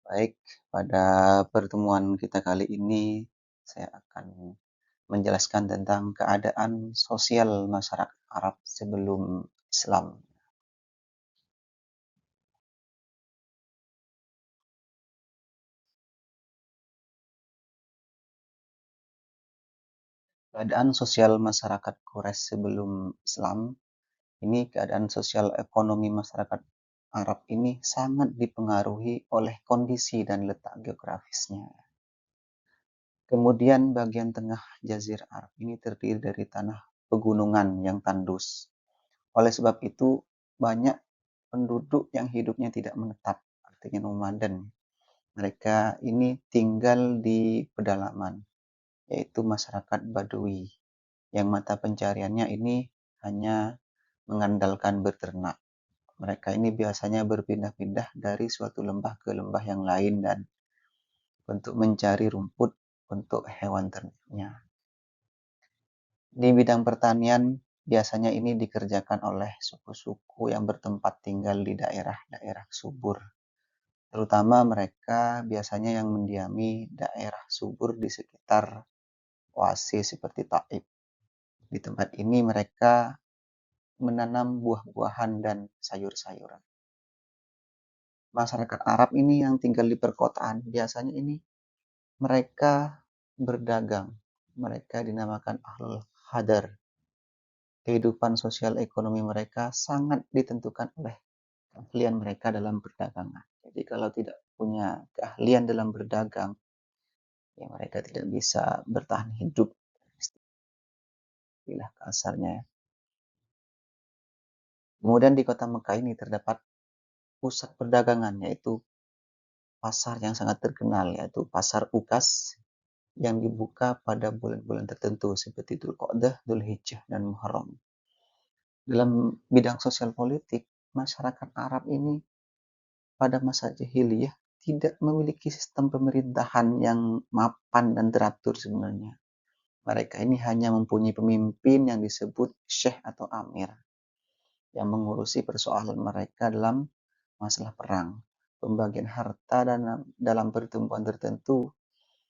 Baik, pada pertemuan kita kali ini saya akan menjelaskan tentang keadaan sosial masyarakat Arab sebelum Islam. Keadaan sosial masyarakat Quraisy sebelum Islam, ini keadaan sosial ekonomi masyarakat Arab ini sangat dipengaruhi oleh kondisi dan letak geografisnya. Kemudian bagian tengah Jazirah Arab ini terdiri dari tanah pegunungan yang tandus. Oleh sebab itu, banyak penduduk yang hidupnya tidak menetap, artinya nomaden. Mereka ini tinggal di pedalaman, yaitu masyarakat Badui, yang mata pencariannya ini hanya mengandalkan beternak. Mereka ini biasanya berpindah-pindah dari suatu lembah ke lembah yang lain dan untuk mencari rumput untuk hewan ternaknya. Di bidang pertanian, biasanya ini dikerjakan oleh suku-suku yang bertempat tinggal di daerah-daerah subur. Terutama mereka biasanya yang mendiami daerah subur di sekitar oasis seperti Taif. Di tempat ini mereka menanam buah-buahan dan sayur-sayuran. Masyarakat Arab ini yang tinggal di perkotaan, biasanya ini mereka berdagang. Mereka dinamakan Ahlul Hadar. Kehidupan sosial ekonomi mereka sangat ditentukan oleh keahlian mereka dalam perdagangan. Jadi kalau tidak punya keahlian dalam berdagang, ya mereka tidak bisa bertahan hidup, istilah kasarnya. Kemudian di kota Mekah ini terdapat pusat perdagangan, yaitu pasar yang sangat terkenal, yaitu pasar Ukas yang dibuka pada bulan-bulan tertentu seperti Dzulqa'dah, Dzulhijjah, dan Muharram. Dalam bidang sosial politik, masyarakat Arab ini pada masa jahiliyah tidak memiliki sistem pemerintahan yang mapan dan teratur sebenarnya. Mereka ini hanya mempunyai pemimpin yang disebut syekh atau amir yang mengurusi persoalan mereka dalam masalah perang, pembagian harta dan dalam pertumbuhan tertentu.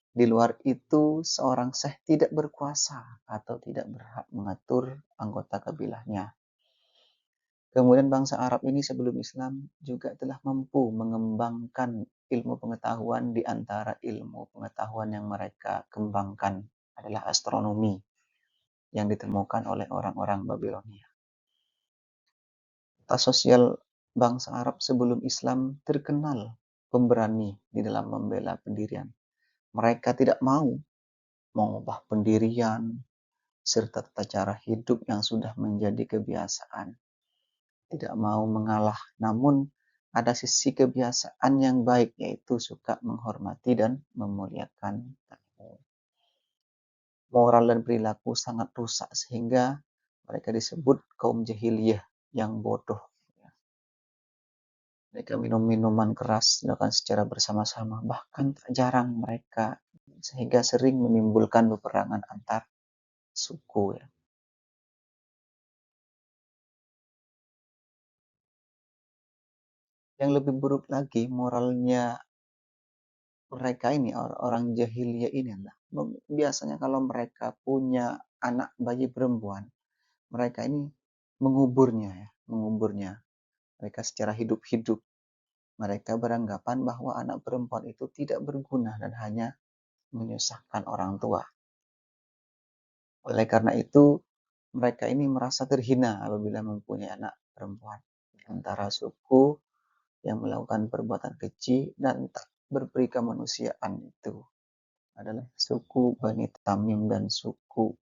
Di luar itu, seorang syekh tidak berkuasa atau tidak berhak mengatur anggota kabilahnya. Kemudian bangsa Arab ini sebelum Islam juga telah mampu mengembangkan ilmu pengetahuan. Di antara ilmu pengetahuan yang mereka kembangkan adalah astronomi yang ditemukan oleh orang-orang Babilonia. Tata sosial bangsa Arab sebelum Islam terkenal pemberani di dalam membela pendirian. Mereka tidak mau mengubah pendirian serta tata cara hidup yang sudah menjadi kebiasaan. Tidak mau mengalah, namun ada sisi kebiasaan yang baik, yaitu suka menghormati dan memuliakan tamu. Moral dan perilaku sangat rusak sehingga mereka disebut kaum jahiliyah yang bodoh. Mereka minum minuman keras dilakukan secara bersama-sama, bahkan tak jarang mereka sehingga sering menimbulkan peperangan antar suku. Yang lebih buruk lagi, moralnya mereka ini, orang jahiliyah ini adalah biasanya kalau mereka punya anak bayi perempuan, mereka ini menguburnya. Mereka secara hidup-hidup. Mereka beranggapan bahwa anak perempuan itu tidak berguna dan hanya menyusahkan orang tua. Oleh karena itu, mereka ini merasa terhina apabila mempunyai anak perempuan. Antara suku yang melakukan perbuatan keji dan tak berperi kemanusiaan itu adalah suku Bani Tamim dan suku